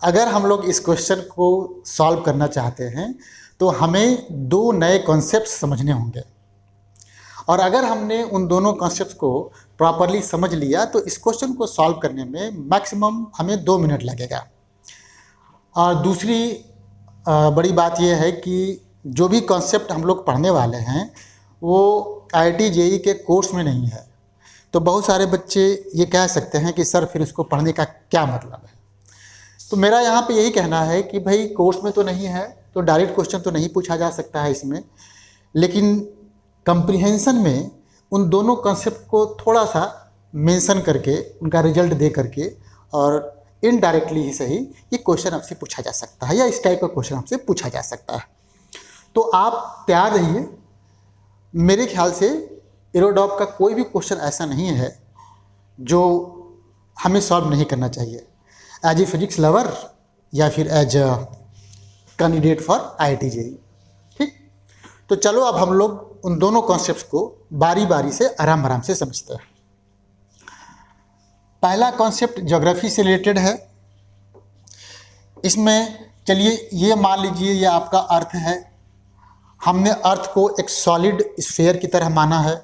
अगर हम लोग इस क्वेश्चन को सॉल्व करना चाहते हैं तो हमें दो नए कॉन्सेप्ट समझने होंगे, और अगर हमने उन दोनों कॉन्सेप्ट को प्रॉपरली समझ लिया तो इस क्वेश्चन को सॉल्व करने में मैक्सिमम हमें 2 मिनट लगेगा। और दूसरी बड़ी बात यह है कि जो भी कॉन्सेप्ट हम लोग पढ़ने वाले हैं वो IIT JEE के कोर्स में नहीं है। तो बहुत सारे बच्चे ये कह सकते हैं कि सर फिर इसको पढ़ने का क्या मतलब है। तो मेरा यहाँ पे यही कहना है कि भाई कोर्स में तो नहीं है तो डायरेक्ट क्वेश्चन तो नहीं पूछा जा सकता है इसमें, लेकिन कंप्रीहेंशन में उन दोनों कॉन्सेप्ट को थोड़ा सा मेंशन करके उनका रिजल्ट दे करके और इनडायरेक्टली ही सही ये क्वेश्चन आपसे पूछा जा सकता है, या इस टाइप का क्वेश्चन आपसे पूछा जा सकता है। तो आप तैयार रहिए। मेरे ख्याल से एरोडॉप का कोई भी क्वेश्चन ऐसा नहीं है जो हमें सॉल्व नहीं करना चाहिए, एज ए फिजिक्स लवर या फिर as a candidate for IIT JEE। ठीक, तो चलो अब हम लोग उन दोनों कॉन्सेप्ट्स को बारी बारी से आराम आराम से समझते हैं। पहला कॉन्सेप्ट ज्योग्राफी से रिलेटेड है। इसमें चलिए ये मान लीजिए ये आपका अर्थ है। हमने अर्थ को एक सॉलिड स्फीयर की तरह माना है।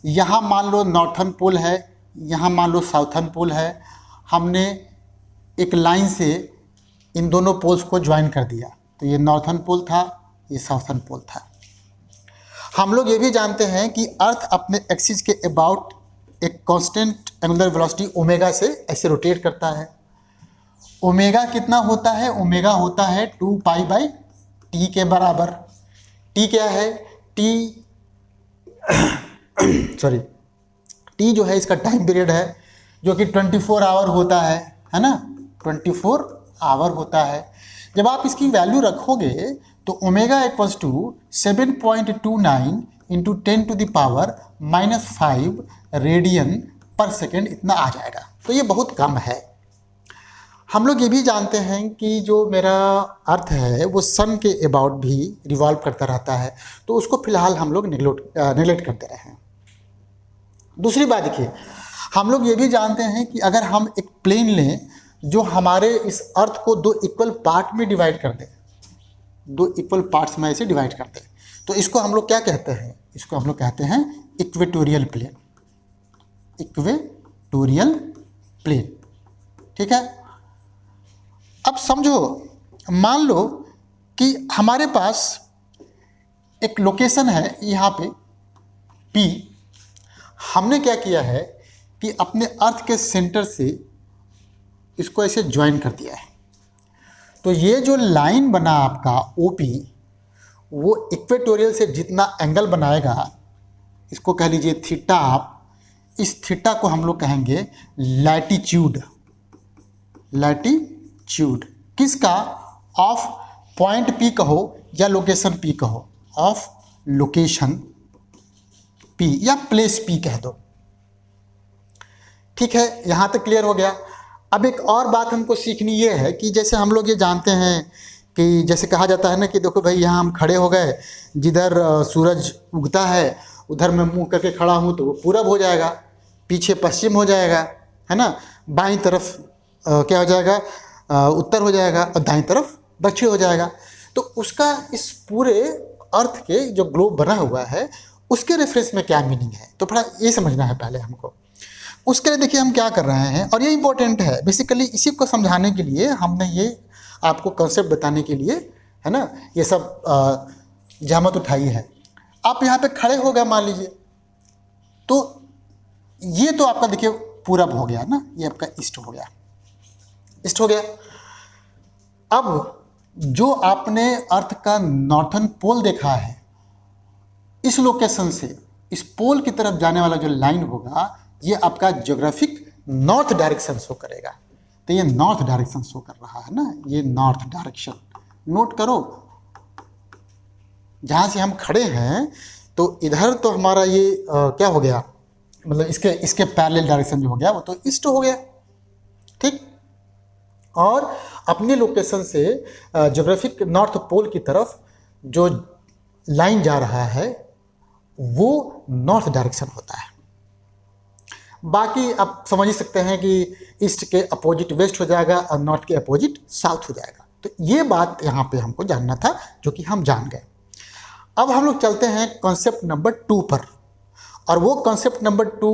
यहाँ मान लो नॉर्थन पोल है, यहाँ मान लो साउथर्न पोल है। हमने एक लाइन से इन दोनों पोल्स को ज्वाइन कर दिया, तो ये नॉर्थन पोल था, ये साउथर्न पोल था। हम लोग ये भी जानते हैं कि अर्थ अपने एक्सिस के अबाउट एक कांस्टेंट एंगुलर वेलोसिटी ओमेगा से ऐसे रोटेट करता है। ओमेगा कितना होता है? ओमेगा होता है 2 पाई बाई टी के बराबर। टी क्या है? टी सॉरी, टी जो है इसका टाइम पीरियड है जो कि 24 आवर होता है ना, 24 आवर होता है। जब आप इसकी वैल्यू रखोगे तो omega equals to 7.29 into 10 to the power -5 radian per second इतना आ जाएगा। तो ये बहुत कम है। हम लोग ये भी जानते हैं कि जो मेरा अर्थ है वो सन के अबाउट भी रिवॉल्व करता रहता है, तो उसको फिलहाल हम लोग नेगलेक्ट करते रहे हैं। दूसरी बात देखिए, हम लोग ये भी जानते हैं कि अगर हम एक प्लेन लें जो हमारे इस अर्थ को 2 इक्वल पार्ट में डिवाइड कर दे, 2 इक्वल पार्ट्स में ऐसे डिवाइड कर दे, तो इसको हम लोग क्या कहते हैं? इसको हम लोग कहते हैं इक्वेटोरियल प्लेन। इक्वेटोरियल प्लेन, ठीक है। अब समझो, मान लो कि हमारे पास एक लोकेशन है यहाँ पे P। हमने क्या किया है कि अपने अर्थ के सेंटर से इसको ऐसे ज्वाइन कर दिया है। तो ये जो लाइन बना आपका OP, वो इक्वेटोरियल से जितना एंगल बनाएगा, इसको कह लीजिए थीटा। आप इस थीटा को हम लोग कहेंगे लैटिट्यूड। लैटिट्यूड किसका? ऑफ पॉइंट P कहो या लोकेशन P कहो, ऑफ लोकेशन P या प्लेस P कह दो। ठीक है, यहाँ तक क्लियर हो गया। अब एक और बात हमको सीखनी ये है कि जैसे हम लोग ये जानते हैं कि जैसे कहा जाता है ना कि देखो भाई यहाँ हम खड़े हो गए, जिधर सूरज उगता है उधर मैं मुंह करके खड़ा हूँ तो वो पूरब हो जाएगा, पीछे पश्चिम हो जाएगा, है ना, बाईं तरफ क्या हो जाएगा? उत्तर हो जाएगा, और दाईं तरफ दक्षिण हो जाएगा। तो उसका इस पूरे अर्थ के जो ग्लोब बना हुआ है उसके रेफरेंस में क्या मीनिंग है, तो थोड़ा ये समझना है पहले हमको। उसके लिए देखिए हम क्या कर रहे हैं, और ये इंपॉर्टेंट है बेसिकली, इसी को समझाने के लिए हमने ये आपको कॉन्सेप्ट बताने के लिए, है ना, ये सब जहमत उठाई है। आप यहाँ पे खड़े हो गए मान लीजिए, तो ये तो आपका देखिए पूरब हो गया ना, ये आपका ईस्ट हो गया, ईस्ट हो गया। अब जो आपने अर्थ का नॉर्थन पोल देखा है, इस लोकेशन से इस पोल की तरफ जाने वाला जो लाइन होगा ये आपका ज्योग्राफिक नॉर्थ डायरेक्शन शो करेगा। तो ये नॉर्थ डायरेक्शन शो कर रहा है ना, ये नॉर्थ डायरेक्शन नोट करो। जहाँ से हम खड़े हैं तो इधर तो हमारा ये क्या हो गया, मतलब इसके पैरेलल डायरेक्शन जो हो गया वो तो ईस्ट हो गया, ठीक। और अपने लोकेशन से ज्योग्राफिक नॉर्थ पोल की तरफ जो लाइन जा रहा है वो नॉर्थ डायरेक्शन होता है। बाकी आप समझ ही सकते हैं कि ईस्ट के अपोजिट वेस्ट हो जाएगा और नॉर्थ के अपोजिट साउथ हो जाएगा। तो ये बात यहाँ पे हमको जानना था, जो कि हम जान गए। अब हम लोग चलते हैं कॉन्सेप्ट नंबर 2 पर, और वो कॉन्सेप्ट नंबर 2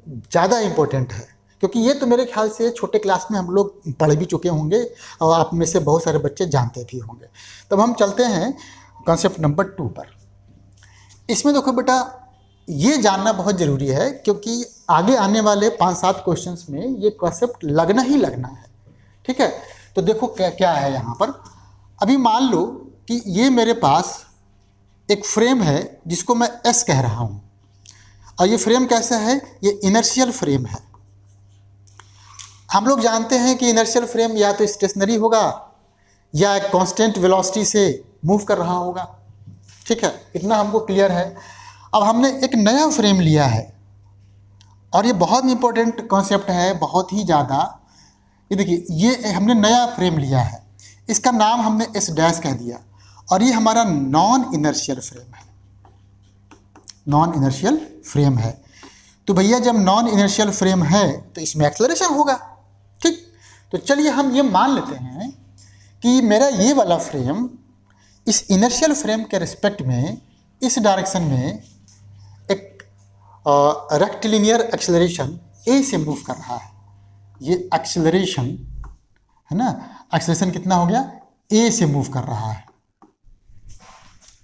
ज़्यादा इम्पोर्टेंट है, क्योंकि ये तो मेरे ख्याल से छोटे क्लास में हम लोग पढ़ भी चुके होंगे और आप में से बहुत सारे बच्चे जानते भी होंगे। तब हम चलते हैं कॉन्सेप्ट नंबर 2 पर। इसमें देखो बेटा, ये जानना बहुत ज़रूरी है, क्योंकि आगे आने वाले 5-7 क्वेश्चंस में ये कॉन्सेप्ट लगना ही लगना है। ठीक है, तो देखो क्या क्या है यहाँ पर। अभी मान लो कि ये मेरे पास एक फ्रेम है जिसको मैं एस कह रहा हूँ, और ये फ्रेम कैसा है, ये इनर्शियल फ्रेम है। हम लोग जानते हैं कि इनर्शियल फ्रेम या तो स्टेशनरी होगा या एक कांस्टेंट वेलोसिटी से मूव कर रहा होगा। ठीक है, इतना हमको क्लियर है। अब हमने एक नया फ्रेम लिया है, और ये बहुत इंपॉर्टेंट कॉन्सेप्ट है, बहुत ही ज़्यादा। ये देखिए, ये हमने नया फ्रेम लिया है, इसका नाम हमने एस डैश कह दिया, और ये हमारा नॉन इनर्शियल फ्रेम है। नॉन इनर्शियल फ्रेम है। तो भैया जब नॉन इनर्शियल फ्रेम है तो इसमें एक्सेलरेशन होगा। ठीक, तो चलिए हम ये मान लेते हैं कि मेरा ये वाला फ्रेम इस इनर्शियल फ्रेम के रिस्पेक्ट में इस डायरेक्शन में एक रेक्टिलिनियर एक्सेलरेशन ए से मूव कर रहा है। ये एक्सेलरेशन है ना, एक्सेलरेशन कितना हो गया, ए से मूव कर रहा है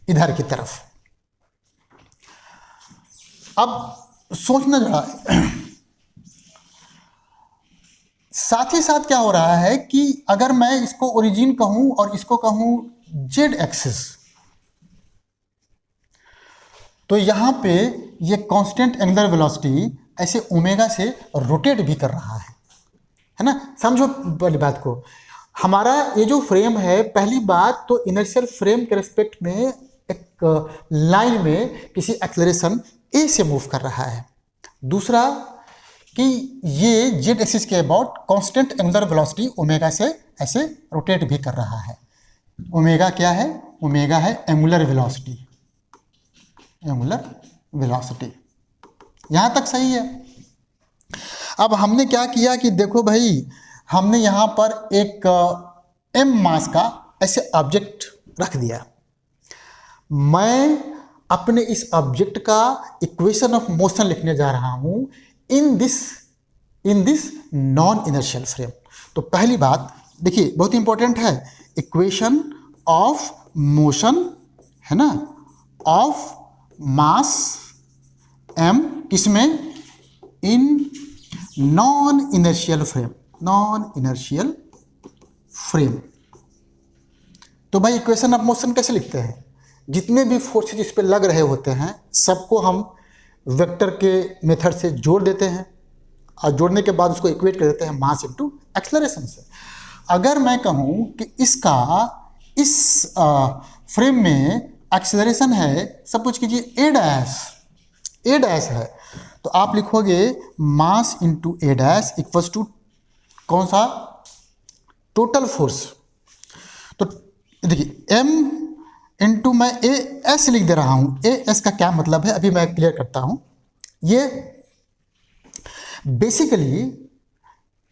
इधर की तरफ। अब सोचना जरा, साथ ही साथ क्या हो रहा है कि अगर मैं इसको ओरिजिन कहूं और इसको कहूं जेड एक्सिस, तो यहां पे ये कांस्टेंट एंगुलर वेलोसिटी ऐसे ओमेगा से रोटेट भी कर रहा है ना। समझो पहली बात को, हमारा ये जो फ्रेम है, पहली बात तो इनर्शियल फ्रेम के रिस्पेक्ट में एक लाइन में किसी एक्सेलरेशन ए से मूव कर रहा है। दूसरा कि ये जेड एक्सिस के about constant angular velocity omega से ऐसे रोटेट भी कर रहा है। ओमेगा क्या है, ओमेगा है एंगुलर वेलोसिटी। एंगुलर वेलोसिटी यहाँ तक सही है। अब हमने क्या किया कि देखो भाई, हमने यहाँ पर एक एम मास का ऐसे ऑब्जेक्ट रख दिया। मैं अपने इस ऑब्जेक्ट का इक्वेशन ऑफ मोशन लिखने जा रहा हूँ in this non inertial frame. तो पहली बात देखिए, बहुत इंपॉर्टेंट है, इक्वेशन ऑफ मोशन है ना, ऑफ मास एम, किसमें, in non inertial frame. Non inertial frame. तो भाई इक्वेशन ऑफ मोशन कैसे लिखते हैं, जितने भी फोर्सेज इस पर लग रहे होते हैं सबको हम वेक्टर के मेथड से जोड़ देते हैं, और जोड़ने के बाद उसको इक्वेट कर देते हैं मास इनटू एक्सेलरेशन से। अगर मैं कहूँ कि इसका इस फ्रेम में एक्सेलरेशन है, सपोज कीजिए ए डैश है, तो आप लिखोगे mass into a dash equals to कौन सा, टोटल फोर्स। तो देखिए एम इंटू मैं ए एस लिख दे रहा हूँ। ए एस का क्या मतलब है अभी मैं क्लियर करता हूँ। ये बेसिकली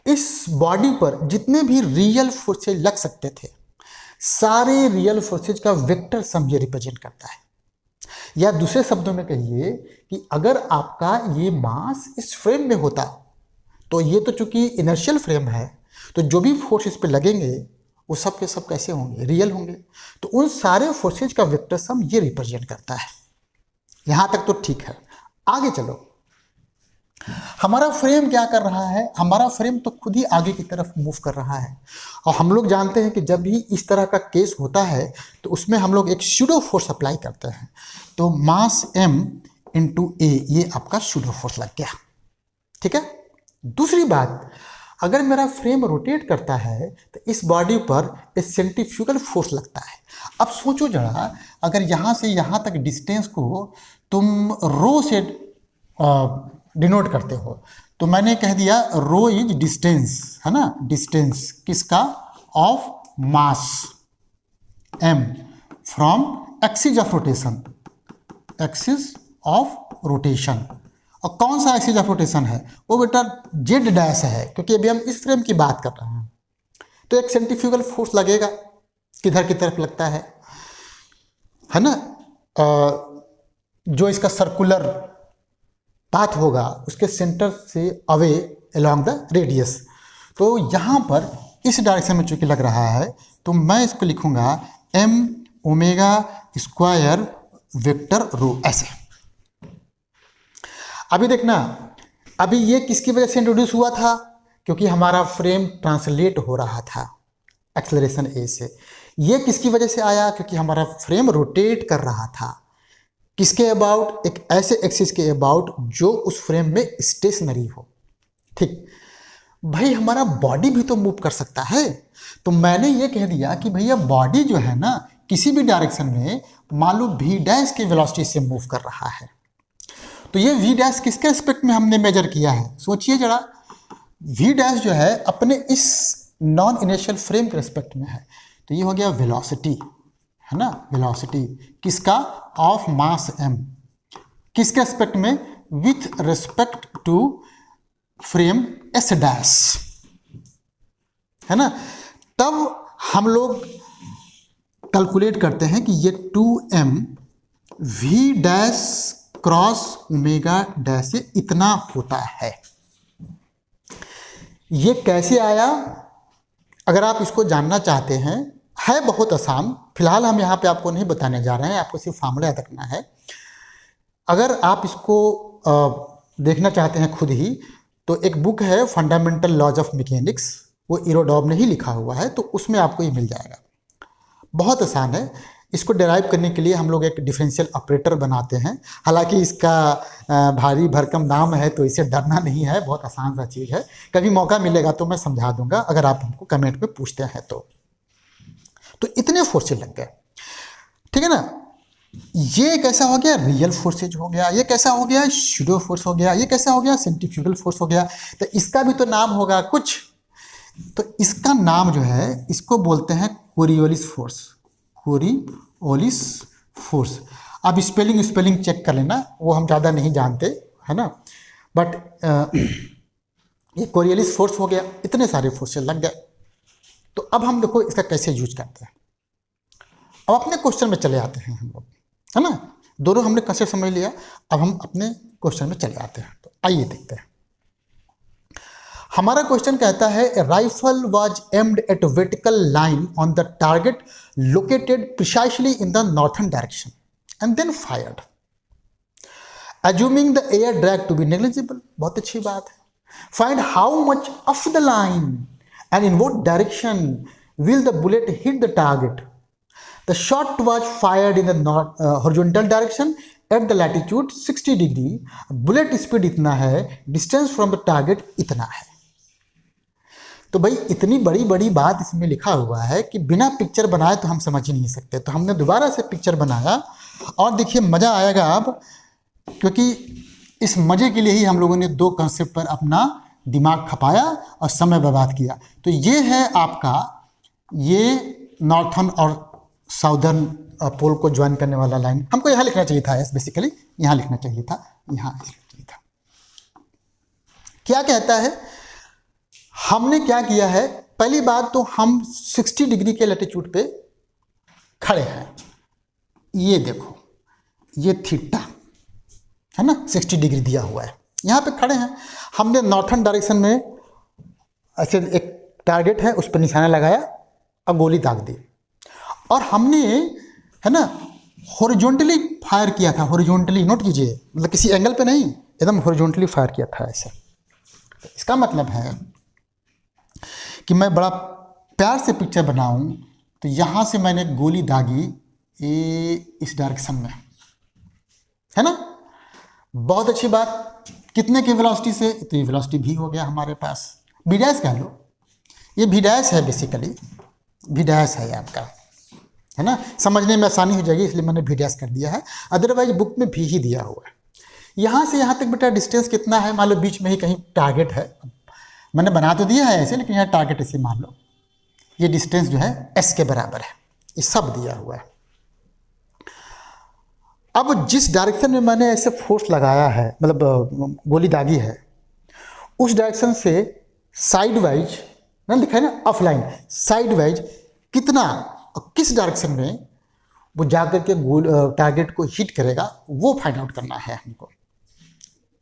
इस बॉडी पर जितने भी रियल फोर्सेज लग सकते थे, सारे रियल फोर्सेज का वेक्टर सम ये रिप्रेजेंट करता है। या दूसरे शब्दों में कहिए कि अगर आपका ये मास इस फ्रेम में होता, तो ये तो चूंकि इनर्शियल फ्रेम है, तो जो भी फोर्स इस पे लगेंगे वो सब के सब कैसे होंगे, रियल होंगे। तो उन सारे फोर्सेज का वेक्टर सम ये रिप्रेजेंट करता है। यहां तक तो ठीक है। आगे चलो, हमारा फ्रेम क्या कर रहा है, हमारा फ्रेम तो खुद ही आगे की तरफ मूव कर रहा है। और हम लोग जानते हैं कि जब भी इस तरह का केस होता है तो उसमें हम लोग एक सूडो फोर्स अप्लाई करते हैं। तो मास m इंटू ए, ये आपका सूडो फोर्स लग गया। ठीक है। दूसरी बात, अगर मेरा फ्रेम रोटेट करता है तो इस बॉडी पर एक सेंट्रीफ्यूगल फोर्स लगता है। अब सोचो जरा, अगर यहाँ से यहाँ तक डिस्टेंस को तुम रो से डिनोट करते हो, तो मैंने कह दिया रो इज डिस्टेंस, है ना, डिस्टेंस किसका, of mass m from axis of rotation, axis of rotation. और कौन सा एक्सिस ऑफ रोटेशन है, वो बेटा जेड डैश है, क्योंकि अभी हम इस फ्रेम की बात कर रहे हैं। तो एक सेंट्रीफ्यूगल फोर्स लगेगा, किधर की तरफ लगता है ना, जो इसका सर्कुलर पाथ होगा उसके सेंटर से अवे अलोंग द रेडियस। तो यहाँ पर इस डायरेक्शन में चूंकि लग रहा है, तो मैं इसको लिखूंगा m ओमेगा स्क्वायर वेक्टर रो, ऐसे। अभी देखना, अभी ये किसकी वजह से इंट्रोड्यूस हुआ था, क्योंकि हमारा फ्रेम ट्रांसलेट हो रहा था एक्सेलरेशन ए से। ये किसकी वजह से आया, क्योंकि हमारा फ्रेम रोटेट कर रहा था, किसके अबाउट, एक ऐसे एक्सिस के अबाउट जो उस फ्रेम में स्टेशनरी हो। ठीक भाई, हमारा बॉडी भी तो मूव कर सकता है, तो मैंने ये कह दिया कि भैया बॉडी जो है ना किसी भी डायरेक्शन में मान लो v डैश के वेलोसिटी से मूव कर रहा है, तो ये v डैश किसके रिस्पेक्ट में हमने मेजर किया है, सोचिए जरा। v डैश जो है अपने इस नॉन इनिशियल फ्रेम के रिस्पेक्ट में है, तो ये हो गया वेलोसिटी, है ना, वेलोसिटी किसका, ऑफ मास m, किसके रिस्पेक्ट में, with respect to frame s dash, है ना। तब हम लोग कैलकुलेट करते हैं कि ये 2m v dash cross omega dash से इतना होता है। ये कैसे आया, अगर आप इसको जानना चाहते हैं, है बहुत आसान। फिलहाल हम यहाँ पे आपको नहीं बताने जा रहे हैं, आपको सिर्फ फार्मूला याद रखना है। अगर आप इसको देखना चाहते हैं खुद ही, तो एक बुक है फंडामेंटल लॉज ऑफ मैकेनिक्स, वो इरोडॉब ने ही लिखा हुआ है, तो उसमें आपको ये मिल जाएगा। बहुत आसान है। इसको डेराइव करने के लिए हम लोग एक डिफरेंशियल ऑपरेटर बनाते हैं, हालांकि इसका भारी भरकम नाम है, तो इसे डरना नहीं है, बहुत आसान सा चीज़ है। कभी मौका मिलेगा तो मैं समझा दूंगा, अगर आप हमको कमेंट में पूछते हैं तो इतने फोर्सेज लग गए, ठीक है ना। ये कैसा हो गया, रियल फोर्सेज हो गया, ये कैसा हो गया, शूडो फोर्स हो गया, ये कैसा हो गया, सेंट्रीफ्यूगल फोर्स हो गया। तो इसका भी तो नाम होगा कुछ, तो इसका नाम जो है, इसको बोलते हैं कोरियोलिस फोर्स, कोरियोलिस फोर्स। अब स्पेलिंग चेक कर लेना, वो हम ज़्यादा नहीं जानते, है ना, बट ये कोरियोलिस फोर्स हो गया। इतने सारे फोर्सेज लग गए। तो अब हम देखो इसका कैसे यूज करते हैं। अब अपने क्वेश्चन में चले आते हैं हम लोग, है ना। दोनों हमने कंसेप्ट समझ लिया, अब हम अपने क्वेश्चन में चले आते हैं। तो आइए देखते हैं। हमारा क्वेश्चन कहता है, rifle was aimed at vertical line on the target located precisely in the northern direction and then fired, assuming the air drag to be negligible. बहुत अच्छी बात है। Find how much of the line and in what direction will the bullet hit the target. The shot was fired in the horizontal direction at the latitude 60 degree. Bullet speed इतना है, distance from the target इतना है। तो भाई इतनी बड़ी बड़ी बात इसमें लिखा हुआ है कि बिना पिक्चर बनाए तो हम समझ ही नहीं सकते। तो हमने दोबारा से पिक्चर बनाया, और देखिए मज़ा आएगा अब, क्योंकि इस मज़े के लिए ही हम लोगों ने दो कंसेप्ट पर अपना दिमाग खपाया और समय बर्बाद किया। तो ये है आपका, ये नॉर्थर्न और साउदर्न पोल को ज्वाइन करने वाला लाइन। हमको यहाँ लिखना चाहिए था, बेसिकली यहाँ लिखना चाहिए था, यहाँ लिखना चाहिए था। क्या कहता है, हमने क्या किया है, पहली बात तो हम 60 डिग्री के लैटिट्यूड पे खड़े हैं। ये देखो, ये थीटा है ना, 60 डिग्री दिया हुआ है, यहाँ पे खड़े हैं। हमने नॉर्थर्न डायरेक्शन में ऐसे एक टारगेट है, उस पर निशाना लगाया और गोली दाग दी, और हमने, है ना, हॉरिजॉन्टली फायर किया था। हॉरिजॉन्टली नोट कीजिए, मतलब किसी एंगल पे नहीं, एकदम हॉरिजॉन्टली फायर किया था ऐसे। तो इसका मतलब है कि मैं बड़ा प्यार से पिक्चर बनाऊं, तो यहाँ से मैंने गोली दागी इस डायरेक्शन में, है ना। बहुत अच्छी बात। कितने की वेलोसिटी से, तो ये वेलोसिटी भी हो गया हमारे पास, भी डैश कह लो, ये भी डैश है, बेसिकली भी डैश है आपका, है ना। समझने में आसानी हो जाएगी इसलिए मैंने भी डैश कर दिया है, अदरवाइज बुक में भी ही दिया हुआ है। यहाँ से यहाँ तक बेटा डिस्टेंस कितना है, मान लो बीच में ही कहीं टारगेट है, मैंने बना तो दिया है ऐसे, लेकिन यहाँ टारगेट ऐसे मान लो, ये डिस्टेंस जो है s के बराबर है, ये सब दिया हुआ है। अब जिस डायरेक्शन में मैंने ऐसे फोर्स लगाया है, मतलब गोली दागी है, उस डायरेक्शन से साइड वाइज ना लिखा है ना, ऑफलाइन साइड वाइज कितना और किस डायरेक्शन में वो जाकर के गोल टारगेट को हिट करेगा, वो फाइंड आउट करना है हमको।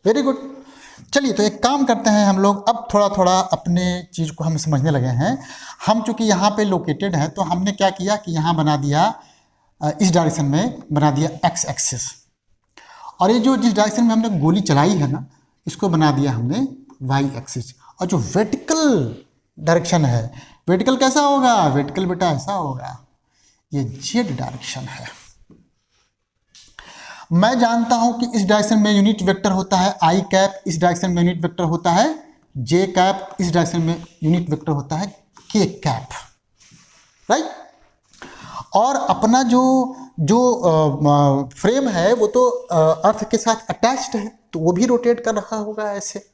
Very good. चलिए तो एक काम करते हैं हम लोग, अब थोड़ा थोड़ा अपने चीज़ को हम समझने लगे हैं। हम चूंकि यहाँ पे लोकेटेड हैं तो हमने क्या किया कि यहाँ बना दिया, इस डायरेक्शन में बना दिया एक्स एक्सिस, और ये जो जिस डायरेक्शन में हमने गोली चलाई है ना, इसको बना दिया हमने वाई एक्सिस। और जो वर्टिकल डायरेक्शन है, वर्टिकल कैसा होगा, वर्टिकल बेटा ऐसा होगा, ये जेड डायरेक्शन है। मैं जानता हूं कि इस डायरेक्शन में यूनिट वेक्टर होता है आई कैप, इस डायरेक्शन में यूनिट वेक्टर होता है जे कैप, इस डायरेक्शन में यूनिट वेक्टर होता है के कैप, राइट। और अपना जो फ्रेम है वो तो अर्थ के साथ अटैच्ड है, तो वो भी रोटेट कर रहा होगा ऐसे।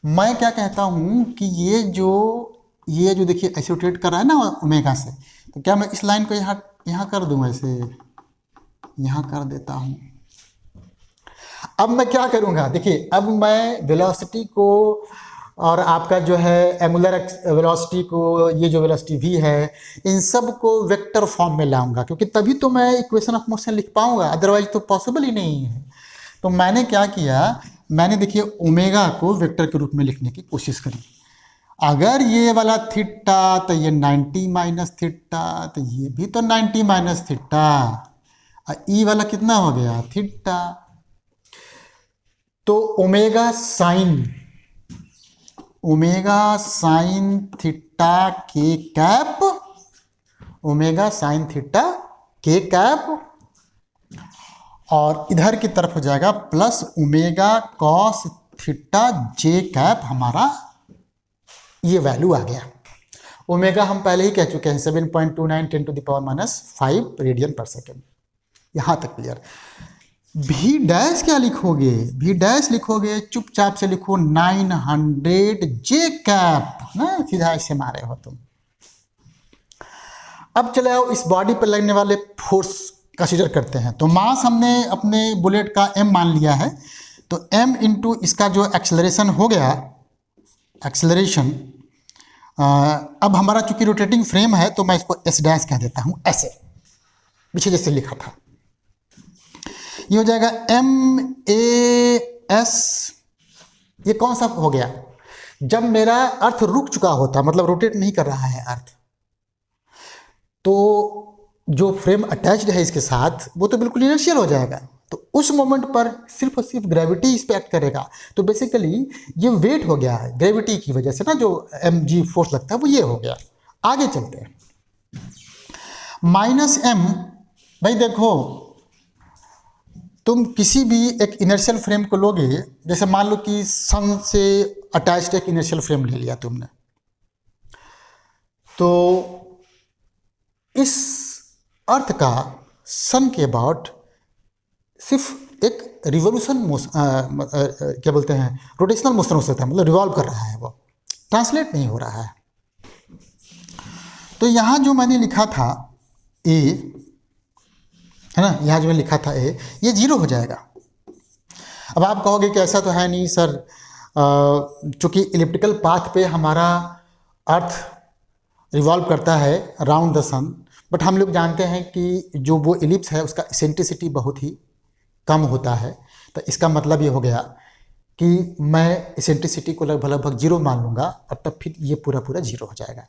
मैं क्या कहता हूं कि ये जो देखिए ऐसे रोटेट कर रहा है ना ओमेगा से, तो क्या मैं इस लाइन को यहाँ कर दूं, ऐसे यहाँ कर देता हूँ। अब मैं क्या करूँगा, देखिए अब मैं वेलोसिटी को और आपका जो है एंगुलर वेलोसिटी को, ये जो वेलोसिटी v है, इन सब को वेक्टर फॉर्म में लाऊंगा, क्योंकि तभी तो मैं इक्वेशन ऑफ मोशन लिख पाऊंगा, अदरवाइज तो पॉसिबल ही नहीं है। तो मैंने क्या किया, मैंने देखिए ओमेगा को वेक्टर के रूप में लिखने की कोशिश करी। अगर ये वाला थीटा तो ये 90 माइनस थीटा, तो ये भी तो 90 माइनस थीटा, और ई वाला कितना हो गया, थीटा। तो ओमेगा साइन थीटा के कैप, ओमेगा साइन थीटा के कैप, और इधर की तरफ हो जाएगा प्लस ओमेगा कॉस थीटा जे कैप। हमारा ये वैल्यू आ गया। ओमेगा हम पहले ही कह चुके हैं 7.29 10⁻⁵ रेडियन पर सेकेंड। यहाँ तक क्लियर। भी डैश क्या लिखोगे, भी डैश लिखोगे चुपचाप से लिखो 900 जे कैप ना, सीधा ऐसे मारे हो तुम। अब चले आओ इस बॉडी पर लगने वाले फोर्स कंसीडर करते हैं। तो मास हमने अपने बुलेट का m मान लिया है, तो m इंटू इसका जो एक्सेलरेशन हो गया, एक्सेलरेशन, अब हमारा चूंकि रोटेटिंग फ्रेम है तो मैं इसको s डैश कह देता हूँ, ऐसे पीछे जैसे लिखा था। ये हो जाएगा MAS। ये कौन सा हो गया, जब मेरा अर्थ रुक चुका होता, मतलब रोटेट नहीं कर रहा है अर्थ, तो जो फ्रेम अटैच्ड है इसके साथ वो तो बिल्कुल इनर्शियल हो जाएगा। तो उस मोमेंट पर सिर्फ और सिर्फ ग्रेविटी इस पे एक्ट करेगा। तो बेसिकली ये वेट हो गया है, ग्रेविटी की वजह से ना जो mg फोर्स लगता है वो ये हो गया। आगे चलते हैं, -m। भाई देखो, तुम किसी भी एक इनर्शियल फ्रेम को लोगे, जैसे मान लो कि सन से अटैच्ड एक इनर्शियल फ्रेम ले लिया तुमने, तो इस अर्थ का सन के अबाउट सिर्फ एक रिवोल्यूशन क्या बोलते हैं, रोटेशनल मोशन हो सकता है, मतलब रिवॉल्व कर रहा है, वो ट्रांसलेट नहीं हो रहा है। तो यहाँ जो मैंने लिखा था ए, है ना, यहाँ जो मैंने लिखा था ए, ये 0 हो जाएगा। अब आप कहोगे कि ऐसा तो है नहीं सर, चूँकि इलिप्टिकल पाथ पे हमारा अर्थ रिवॉल्व करता है अराउंड द सन, बट हम लोग जानते हैं कि जो वो इलिप्स है उसका इसेंट्रिसिटी बहुत ही कम होता है। तो इसका मतलब ये हो गया कि मैं इसेंट्रिसिटी को लगभग 0 मान लूँगा, और तब फिर ये पूरा 0 हो जाएगा।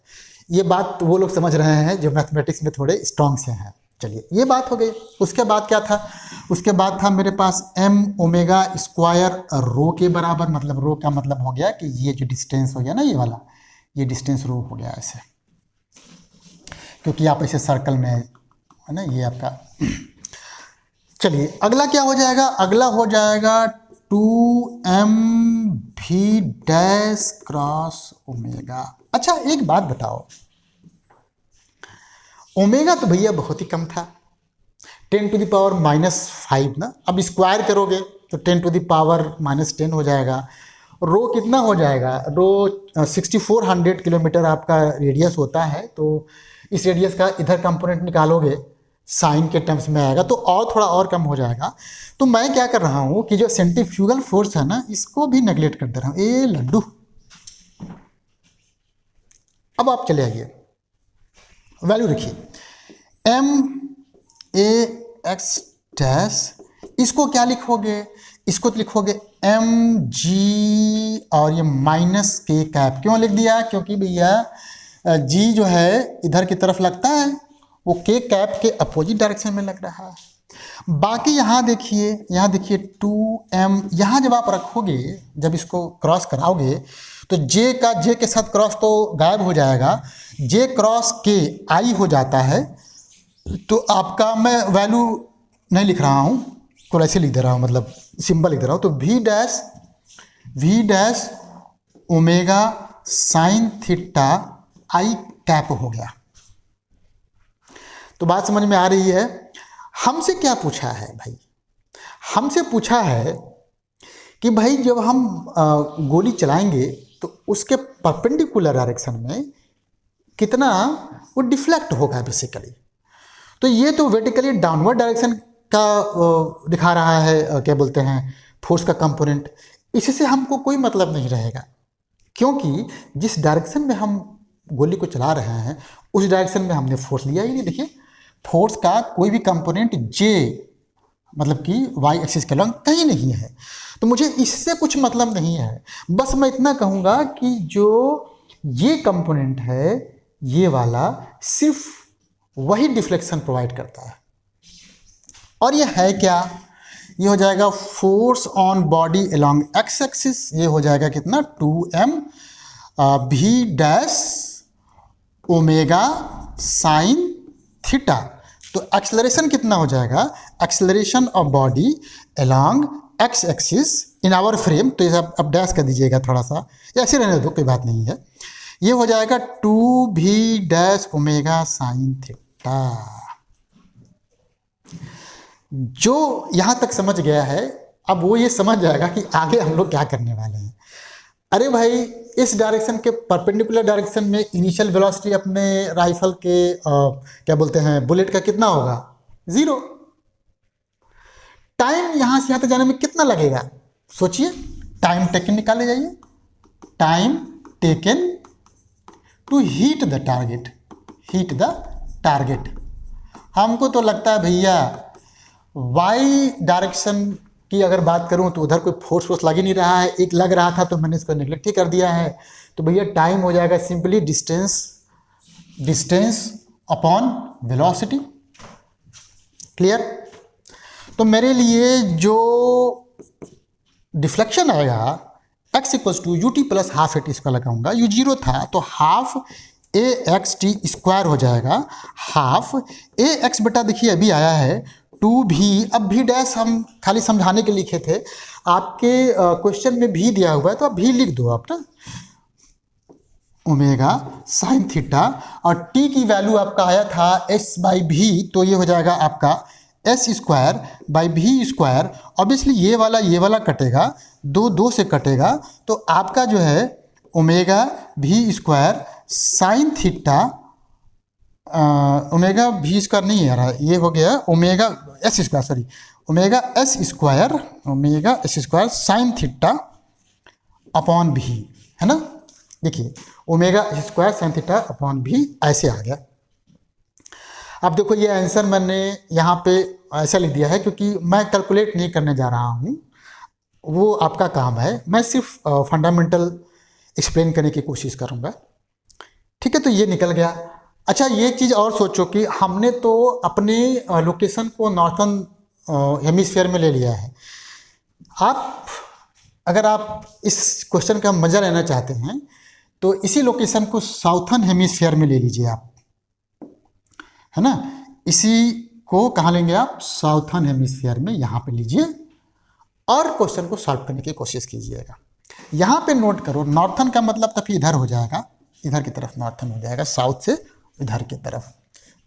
ये बात वो लोग समझ रहे हैं जो मैथमेटिक्स में थोड़े स्ट्रॉन्ग से हैं। चलिए ये बात हो गई। उसके बाद क्या था, उसके बाद था मेरे पास m ओमेगा स्क्वायर रो के बराबर, मतलब रो का मतलब हो गया कि ये जो डिस्टेंस हो गया ना, ये वाला, ये डिस्टेंस रो हो गया ऐसे, क्योंकि आप ऐसे सर्कल में है ना, ये आपका। चलिए अगला क्या हो जाएगा, अगला हो जाएगा 2mv डैश क्रॉस ओमेगा। अच्छा एक बात बताओ, ओमेगा तो भैया बहुत ही कम था, 10⁻⁻5 ना। अब स्क्वायर करोगे तो 10⁻⁻10 हो जाएगा। रो कितना हो जाएगा, रो 6400 किलोमीटर आपका रेडियस होता है। तो इस रेडियस का इधर कंपोनेंट निकालोगे साइन के टर्म्स में आएगा तो और थोड़ा और कम हो जाएगा। तो मैं क्या कर रहा हूँ कि जो सेंट्रीफ्यूगल फोर्स है ना, इसको भी नेगलेक्ट कर दे रहा हूँ। ए लड्डू, अब आप चले आइए, वैल्यू रखिए एम ए एक्स डैश, इसको क्या लिखोगे, इसको तो लिखोगे एम जी और ये माइनस के कैप। क्यों लिख दिया, क्योंकि भैया जी जो है इधर की तरफ लगता है, वो के कैप के अपोजिट डायरेक्शन में लग रहा है। बाकी यहाँ देखिए, यहाँ देखिए 2m, यहाँ जब आप रखोगे, जब इसको क्रॉस कराओगे तो जे के साथ क्रॉस तो गायब हो जाएगा, जे क्रॉस के आई हो जाता है। तो आपका, मैं वैल्यू नहीं लिख रहा हूँ, को ऐसे लिख दे रहा हूँ, मतलब सिंबल लिख दे रहा हूँ। तो v dash omega sine theta i cap हो गया। तो बात समझ में आ रही है। हमसे क्या पूछा है भाई, हमसे पूछा है कि भाई जब हम गोली चलाएंगे तो उसके परपेंडिकुलर डायरेक्शन में कितना वो डिफ्लेक्ट होगा बेसिकली। तो ये तो वर्टिकली डाउनवर्ड डायरेक्शन का दिखा रहा है, क्या बोलते हैं, फोर्स का कंपोनेंट। इससे हमको कोई मतलब नहीं रहेगा, क्योंकि जिस डायरेक्शन में हम गोली को चला रहे हैं उस डायरेक्शन में हमने फोर्स लिया ही नहीं। देखिए, फोर्स का कोई भी कंपोनेंट जे, मतलब कि वाई एक्सिस के लॉन्ग कहीं नहीं है। तो मुझे इससे कुछ मतलब नहीं है। बस मैं इतना कहूँगा कि जो ये कंपोनेंट है, ये वाला, सिर्फ वही डिफ्लेक्शन प्रोवाइड करता है। और ये है क्या, ये हो जाएगा force on body along x axis. ये हो जाएगा कितना, 2m भी डैश ओमेगा साइन थीटा। तो एक्सेलरेशन कितना हो जाएगा, acceleration of body along x axis in our frame. तो ये अब डैश कर दीजिएगा थोड़ा सा, ऐसे रहने दो, कोई बात नहीं है। ये हो जाएगा 2v dash omega sine theta. जो यहाँ तक समझ गया है, अब वो ये समझ जाएगा कि आगे हम लोग क्या करने वाले हैं। अरे भाई, इस डायरेक्शन के परपेंडिकुलर डायरेक्शन में इनिशियल वेलोसिटी अपने राइफल के क्या बोलते हैं, बुलेट का कितना होगा, 0। टाइम यहाँ से यहाँ तक जाने में कितना लगेगा, सोचिए। टाइम टेकन निकाले जाइए, time taken to hit the target. हमको तो लगता है भैया वाई डायरेक्शन की अगर बात करूं तो उधर कोई फोर्स लग ही नहीं रहा है। एक लग रहा था तो मैंने इसको नेग्लेक्ट ही कर दिया है। तो भैया टाइम हो जाएगा simply distance upon velocity. Clear. तो मेरे लिए जो डिफ्लेक्शन आएगा x equals to ut plus half at, इसका लगाऊंगा। u 0 था तो half a x t square हो जाएगा, हाफ ए एक्स बटा, देखिए अभी आया है 2v। अब भी डैश हम खाली समझाने के लिखे थे, आपके क्वेश्चन में भी दिया हुआ है तो आप भी लिख दो आप ना, ओमेगा साइन थीटा। और t की वैल्यू आपका आया था s बाई भी, तो ये हो जाएगा आपका s स्क्वायर बाई भी स्क्वायर। ऑब्वियसली ये वाला कटेगा, दो से कटेगा, तो आपका जो है ओमेगा भी स्क्वायर साइन थीटा, ओमेगा भी स्क्वायर नहीं आ रहा है, ये हो गया omega S square, sorry omega S square sine theta upon भी, है ना। देखिए omega S square sine theta upon भी ऐसे आ गया। अब देखो ये आंसर मैंने यहाँ पे ऐसा लिख दिया है क्योंकि मैं कैलकुलेट नहीं करने जा रहा हूँ, वो आपका काम है। मैं सिर्फ फंडामेंटल एक्सप्लेन करने की कोशिश करूँगा, ठीक है। तो ये निकल गया। अच्छा, ये चीज़ और सोचो कि हमने तो अपने लोकेशन को नॉर्थन हेमिस्फीयर में ले लिया है। अगर आप इस क्वेश्चन का मज़ा लेना चाहते हैं तो इसी लोकेशन को साउथर्न हेमिस्फीयर में ले लीजिए आप, है ना। इसी को कहाँ लेंगे आप, साउथर्न हेमिस्फीयर में, यहाँ पे लीजिए और क्वेश्चन को सॉल्व करने की कोशिश कीजिएगा। यहाँ पे नोट करो, नॉर्थर्न का मतलब तभी इधर हो जाएगा, इधर की तरफ नॉर्थर्न हो जाएगा, साउथ से इधर की तरफ।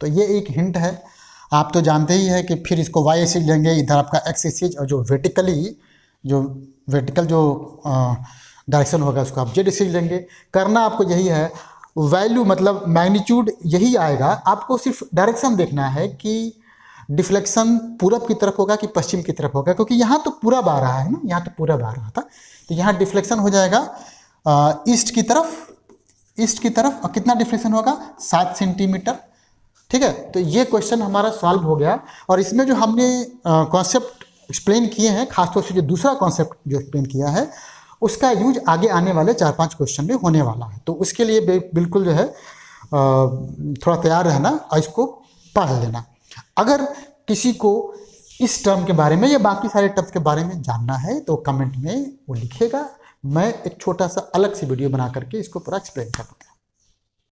तो ये एक हिंट है। आप तो जानते ही है कि फिर इसको वाई एक्सिस लेंगे, इधर आपका एक्स एक्सिस, और जो वर्टिकल जो डायरेक्शन होगा उसको आप जेड एक्सिस लेंगे। करना आपको यही है, वैल्यू मतलब मैग्नीट्यूड यही आएगा। आपको सिर्फ डायरेक्शन देखना है कि डिफ्लेक्शन पूरब की तरफ होगा कि पश्चिम की तरफ होगा, क्योंकि यहाँ तो पूरब आ रहा है ना, यहाँ तो पूरब आ रहा था, तो यहाँ डिफ्लेक्शन हो जाएगा ईस्ट की तरफ, ईस्ट की तरफ। और कितना डिफ्लेक्शन होगा? 7 सेंटीमीटर। ठीक है, तो ये क्वेश्चन हमारा सॉल्व हो गया। और इसमें जो हमने कॉन्सेप्ट एक्सप्लेन किए हैं, खासतौर से जो दूसरा कॉन्सेप्ट जो एक्सप्लेन किया है, उसका यूज आगे आने वाले 4-5 क्वेश्चन में होने वाला है। तो उसके लिए बिल्कुल जो है थोड़ा तैयार रहना और इसको पढ़ लेना। अगर किसी को इस टर्म के बारे में या बाकी सारे टर्म्स के बारे में जानना है तो कमेंट में वो लिखेगा, मैं एक छोटा सा अलग सी वीडियो बना करके इसको पूरा एक्सप्लेन कर दूँगा।